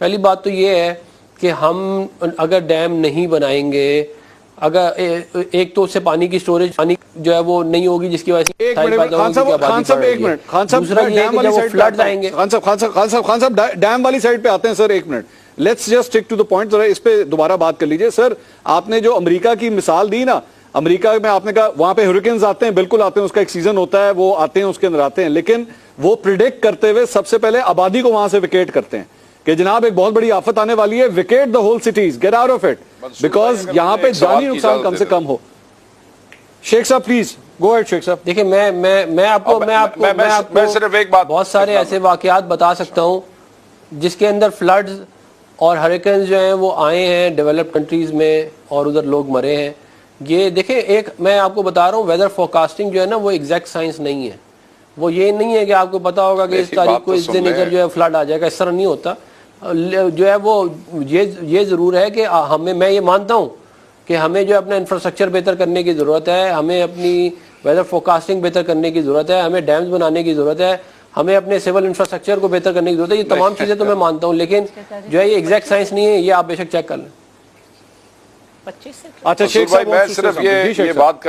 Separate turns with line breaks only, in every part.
پہلی بات تو یہ ہے کہ ہم اگر ڈیم نہیں بنائیں گے، اگر ایک تو اس سے پانی کی سٹوریج، پانی جو ہے وہ نہیں ہوگی، جس کی وجہ سے
خان صاحب ڈیم والی سائڈ پہ آتے ہیں سر. ایک minute, let's just stick to the point. ذرا اس پہ دوبارہ بات کر لیجئے. سر آپ نے جو امریکہ کی مثال دی نا، امریکہ میں آپ نے کہا وہاں پہ ہریکینز آتے ہیں، بالکل آتے ہیں، اس کا ایک سیزن ہوتا ہے، وہ آتے ہیں، اس کے اندر آتے ہیں، لیکن وہ پریڈکٹ کرتے ہوئے سب سے پہلے آبادی کو وہاں سے ویکیٹ کرتے ہیں کہ جناب ایک بہت بڑی آفت آنے والی ہے، vacate the whole cities, get out of it, because یہاں پہ جانی نقصان کم سے کم ہو. شیخ صاحب پلیز گو اہیڈ. شیخ صاحب
دیکھیں، میں آپ کو
صرف ایک بات،
بہت سارے ایسے واقعات بتا سکتا ہوں جس کے اندر فلڈز اور ہریکینز جو ہیں وہ آئے ہیں ڈیولپ کنٹریز میں اور ادھر لوگ مرے ہیں. یہ دیکھیں، ایک میں آپ کو بتا رہا ہوں، ویدر فور کاسٹنگ جو ہے نا وہ ایگزیکٹ سائنس نہیں ہے. وہ یہ نہیں ہے کہ آپ کو پتا ہوگا کہ اس تاریخ کو اس دن ادھر جو ہے فلڈ آ جائے گا، اس طرح نہیں ہوتا. جو ہے وہ یہ ضرور ہے کہ میں یہ مانتا ہوں کہ ہمیں جو اپنا انفراسٹرکچر بہتر کرنے کی ضرورت ہے، ہمیں اپنی ویدر فورکاسٹنگ بہتر کرنے کی ضرورت ہے، ہمیں ڈیمز بنانے کی ضرورت ہے، ہمیں اپنے سول انفراسٹرکچر کو بہتر کرنے کی ضرورت ہے. یہ تمام چیزیں تو میں مانتا ہوں، لیکن جو ہے یہ ایگزیکٹ سائنس نہیں ہے. یہ آپ بے شک چیک کر لیں.
اچھا شیخ صاحب،
میں صرف یہ بات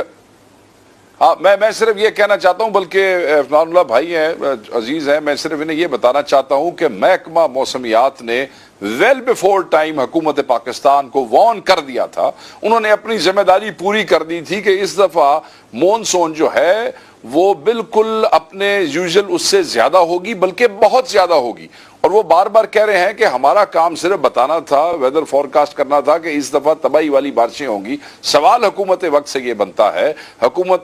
میں صرف یہ کہنا چاہتا ہوں، بلکہ عثمان اللہ بھائی ہیں، عزیز ہیں، میں صرف انہیں یہ بتانا چاہتا ہوں کہ محکمہ موسمیات نے ویل بیفور ٹائم حکومت پاکستان کو وارن کر دیا تھا. انہوں نے اپنی ذمہ داری پوری کر دی تھی کہ اس دفعہ مونسون جو ہے وہ بالکل اپنے یوزل اس سے زیادہ ہوگی، بلکہ بہت زیادہ ہوگی. اور وہ بار بار کہہ رہے ہیں کہ ہمارا کام صرف بتانا تھا، ویدر فورکاسٹ کرنا تھا کہ اس دفعہ تباہی والی بارشیں ہوں گی. سوال حکومت وقت سے یہ بنتا ہے،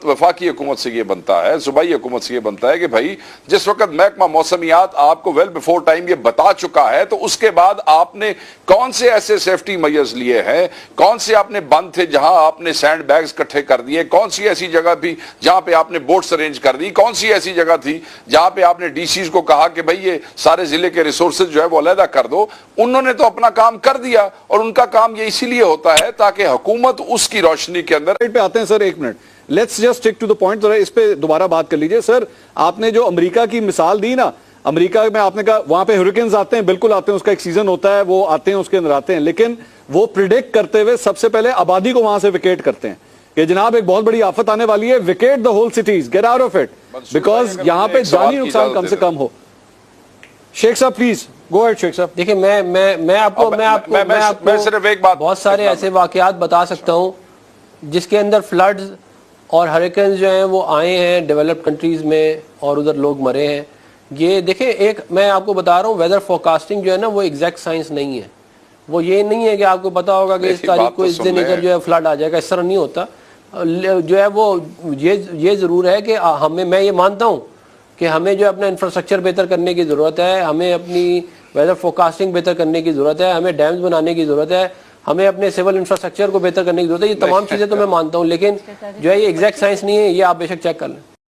وفاقی حکومت سے یہ بنتا ہے، صوبائی حکومت سے یہ بنتا ہے کہ بھائی جس وقت محکمہ موسمیات آپ کو ویل بیفور ٹائم یہ بتا چکا ہے، تو اس کے بعد آپ نے کون سے ایسے سیفٹی میئرز لیے ہیں، کون سے آپ نے بند تھے جہاں آپ نے سینڈ بیگز کٹھے کر دیے، کون سی ایسی جگہ بھی جہاں پہ آپ نے بوٹس ارینج کر دی، کون سی ایسی جگہ تھی جہاں پہ آپ نے ڈی سیز کو کہا کہ بھئی یہ سارے ضلع کے ریسورسز جو ہے وہ علیحدہ کر دو. انہوں نے تو اپنا کام کر دیا، اور ان کا کام یہ اسی لیے ہوتا ہے تاکہ حکومت اس کی روشنی کے اندر
پہ آتے ہیں. سر ایک minute, let's just stick to the point. ذرا اس پہ دوبارہ بات کر لیجئے. سر آپ نے جو امریکہ کی مثال دی نا، امریکہ میں آپ نے کہا وہاں پہ ہریکینز آتے ہیں، بالکل آتے ہیں، اس کا ایک سیزن ہوتا ہے، وہ آتے ہیں، اس کے اندر آتے ہیں، لیکن وہ پریڈکٹ کرتے ہوئے سب سے پہلے آبادی کو وہاں سے ویکیٹ کرتے ہیں کہ جناب ایک بہت بڑی آفت آنے والی ہے، vacate the whole cities, get out of it, because یہاں پہ جانی نقصان کم سے کم ہو. شیخ صاحب پلیز گو اہیڈ. شیخ صاحب
دیکھیں، میں آپ کو
صرف ایک بات،
بہت سارے ایسے واقعات بتا سکتا ہوں جس کے اندر فلڈز اور ہریکینز جو ہیں وہ آئے ہیں ڈیولپ کنٹریز میں اور ادھر لوگ مرے ہیں. یہ دیکھیں، ایک میں آپ کو بتا رہا ہوں، ویدر فورکاسٹنگ جو ہے نا وہ ایگزیکٹ سائنس نہیں ہے. وہ یہ نہیں ہے کہ آپ کو پتا ہوگا کہ اس تاریخ کو اس دن ادھر جو ہے فلڈ آ جائے گا، اس طرح نہیں ہوتا. جو ہے وہ یہ ضرور ہے کہ میں یہ مانتا ہوں کہ ہمیں جو اپنا انفراسٹرکچر بہتر کرنے کی ضرورت ہے، ہمیں اپنی ویدر فورکاسٹنگ بہتر کرنے کی ضرورت ہے، ہمیں ڈیمز بنانے کی ضرورت ہے، ہمیں اپنے سول انفراسٹرکچر کو بہتر کرنے کی ضرورت ہے. یہ تمام چیزیں تو میں مانتا ہوں، لیکن جو ہے یہ ایگزیکٹ سائنس نہیں ہے. یہ آپ بے شک چیک کر لیں.